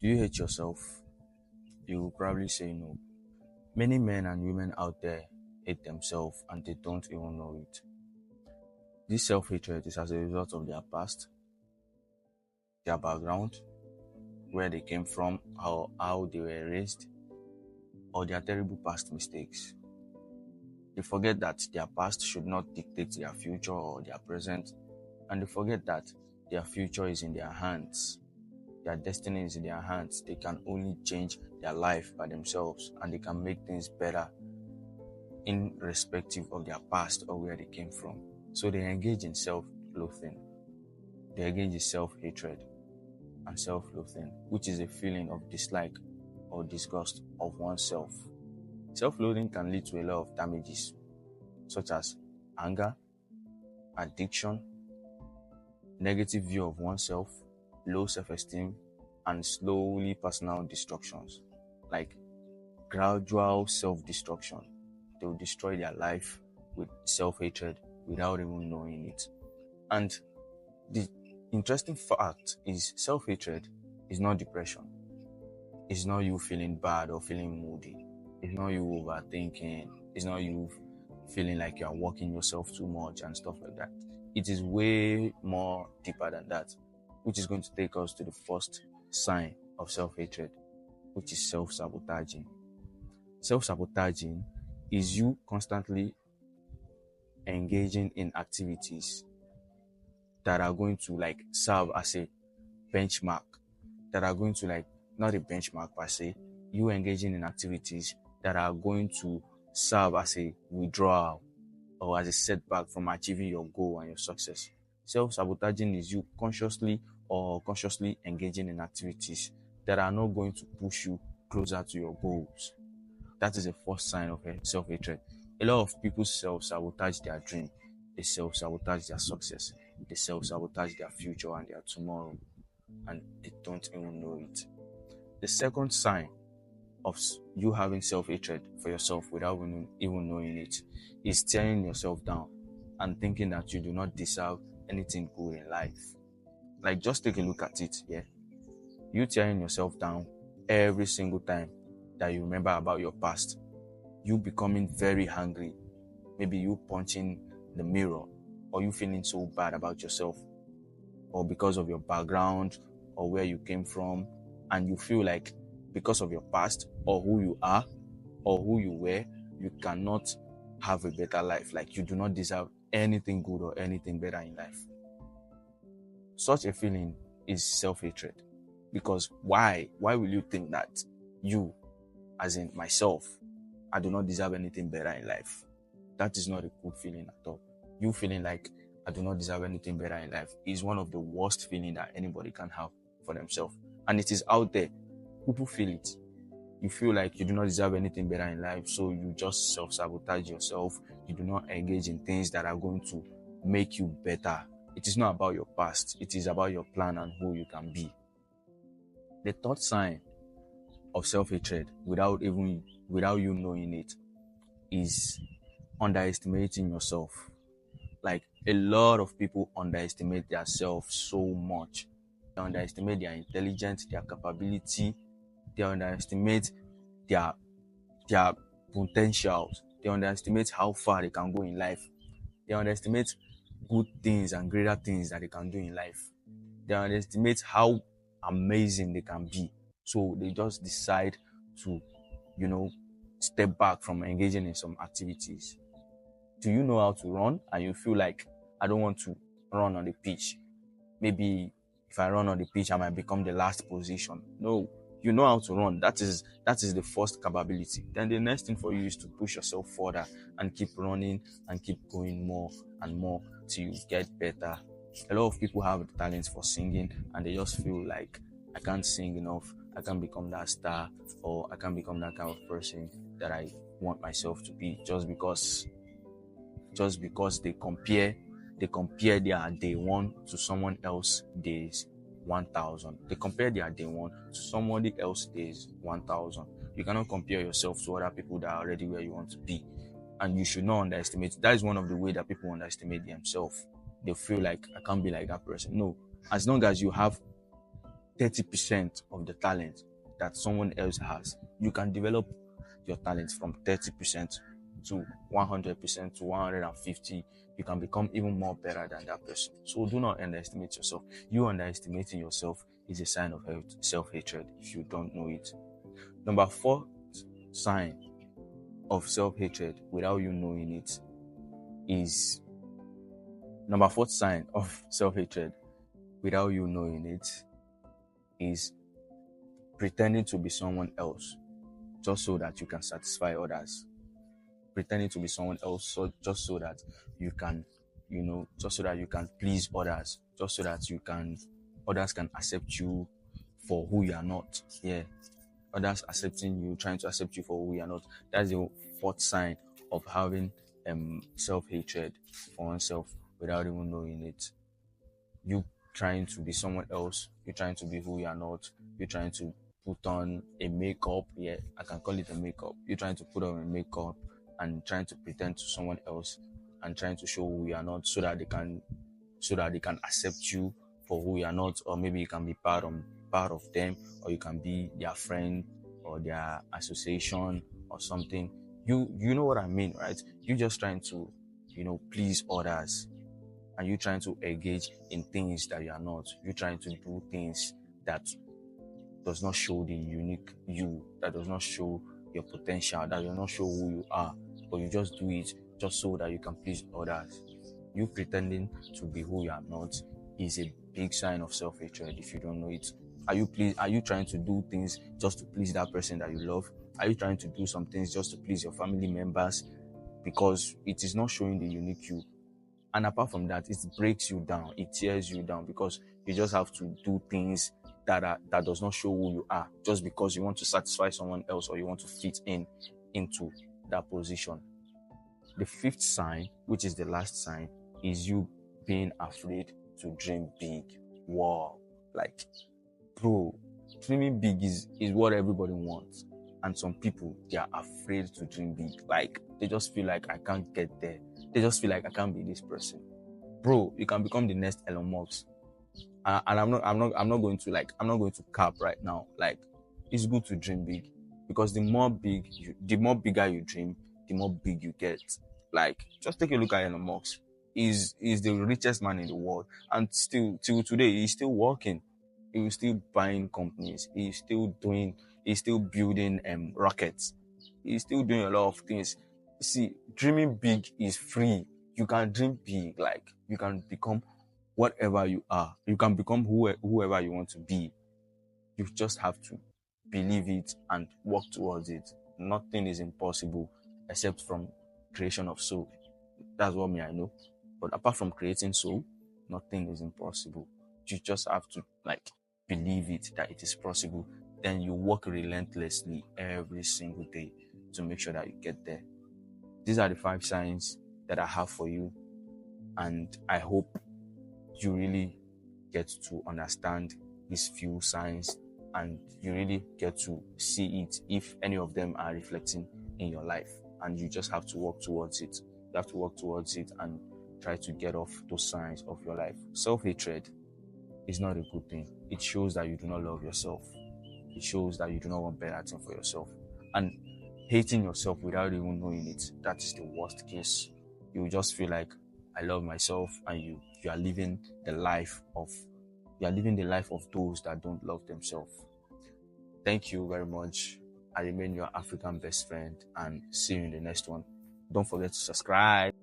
Do you hate yourself? You will probably say no. Many men and women out there hate themselves and they don't even know it. This self-hatred is as a result of their past, their background, where they came from, how they were raised, or their terrible past mistakes. They forget that their past should not dictate their future or their present, and they forget that their future is in their hands. Their destiny is in their hands. They can only change their life by themselves, and they can make things better irrespective of their past or where they came from. So they engage in self-loathing. They engage in self-hatred and self-loathing, which is a feeling of dislike or disgust of oneself. Self-loathing can lead to a lot of damages, such as anger, addiction, negative view of oneself, low self-esteem, and slowly personal destructions, like gradual self-destruction. They will destroy their life with self-hatred without even knowing it. And the interesting fact is self-hatred is not depression. It's not you feeling bad or feeling moody. It's not you overthinking. It's not you feeling like you are working yourself too much and stuff like that. It is way more deeper than that, which is going to take us to the first sign of self-hatred, which is self-sabotaging. Self-sabotaging is you constantly engaging in activities that are going to serve as a benchmark, that are going to not a benchmark per se, you engaging in activities that are going to serve as a withdrawal or as a setback from achieving your goal and your success. Self-sabotaging is you consciously or unconsciously engaging in activities that are not going to push you closer to your goals. That is the first sign of self-hatred. A lot of people self-sabotage their dream. They self-sabotage their success. They self-sabotage their future and their tomorrow. And they don't even know it. The second sign of you having self-hatred for yourself without even knowing it is tearing yourself down and thinking that you do not deserve anything good in life. Just take a look at it, yeah? You tearing yourself down every single time that you remember about your past. You becoming very hungry. Maybe you punching the mirror, or you feeling so bad about yourself, or because of your background or where you came from, and you feel like because of your past or who you are or who you were, you cannot have a better life. You do not deserve anything good or anything better in life. Such a feeling is self-hatred. Because why will you think that you, as in myself, I do not deserve anything better in life? That is not a good feeling at all. You feeling like I do not deserve anything better in life is one of the worst feelings that anybody can have for themselves. And it is out there. People feel it. You feel like you do not deserve anything better in life, so you just self-sabotage yourself. You do not engage in things that are going to make you better. It is not about your past. It is about your plan and who you can be. The third sign of self-hatred, without you knowing it, is underestimating yourself. A lot of people underestimate themselves so much. They underestimate their intelligence, their capability. They underestimate their potentials. They underestimate how far they can go in life. They underestimate good things and greater things that they can do in life. They underestimate how amazing they can be. So they just decide to, step back from engaging in some activities. Do you know how to run? And you feel like, I don't want to run on the pitch. Maybe if I run on the pitch, I might become the last position. No, you know how to run. That is the first capability. Then the next thing for you is to push yourself further and keep running and keep going more and more till you get better. A lot of people have the talent for singing and they just feel like, I can't sing enough. I can't become that star, or I can't become that kind of person that I want myself to be, just because they compare their day one to someone else days 1,000. They compare their day one to somebody else days 1,000. You cannot compare yourself to other people that are already where you want to be, and you should not underestimate. That is one of the ways that people underestimate themselves. They feel like, I can't be like that person. No, as long as you have 30% of the talent that someone else has. You can develop your talent from 30% to 100% to 150. You can become even more better than that person. So do not underestimate yourself. You underestimating yourself is a sign of self-hatred if you don't know it. Number 4 sign of self-hatred without you knowing it is number 4th sign of self-hatred without you knowing it is pretending to be someone else just so that you can satisfy others. Pretending to be someone else just so that you can, just so that you can please others, just so that others can accept you for who you are not. Yeah. Others accepting you, trying to accept you for who you are not. That's the 4th sign of having self-hatred for oneself without even knowing it. You trying to be someone else, you're trying to be who you are not, you're trying to put on a makeup. Yeah, I can call it a makeup. You're trying to put on a makeup and trying to pretend to someone else and trying to show who you are not so that they can accept you for who you are not, or maybe you can be part of them, or you can be their friend or their association or something. You know what I mean, right? You just trying to please others, and you trying to engage in things that you are not. You're trying to do things that does not show the unique you, that does not show your potential, that does not show who you are, but you just do it just so that you can please others. You pretending to be who you are not is a big sign of self-hatred if you don't know it. Are you trying to do things just to please that person that you love? Are you trying to do some things just to please your family members because it is not showing the unique you? And apart from that, it breaks you down, it tears you down, because you just have to do things that does not show who you are just because you want to satisfy someone else or you want to fit into that position. The 5th sign, which is the last sign, is you being afraid to dream big. Wow. Like, bro, dreaming big is what everybody wants. And some people, they are afraid to dream big. Like, they just feel like, I can't get there. They just feel like, I can't be this person. Bro, you can become the next Elon Musk. And I'm not going to cap right now. Like, it's good to dream big, because the more bigger you dream, the more big you get. Like, just take a look at Elon Musk. He's the richest man in the world, and still till today he's still working. He's still buying companies. He's still building rockets. He's still doing a lot of things. See, dreaming big is free. You can dream big. Like, you can become whatever you are. You can become whoever you want to be. You just have to believe it and work towards it. Nothing is impossible except from creation of soul. That's what I know. But apart from creating soul, nothing is impossible. You just have to believe it, that it is possible. Then you work relentlessly every single day to make sure that you get there. These are the 5 signs that I have for you, and I hope you really get to understand these few signs and you really get to see it if any of them are reflecting in your life, and you just have to work towards it. You have to work towards it and try to get off those signs of your life. Self-hatred is not a good thing. It shows that you do not love yourself. It shows that you do not want better things for yourself. And hating yourself without even knowing it, that is the worst case. You will just feel like, I love myself, and you are living the life of those that don't love themselves. Thank you very much. I remain your African best friend, and see you in the next one. Don't forget to subscribe.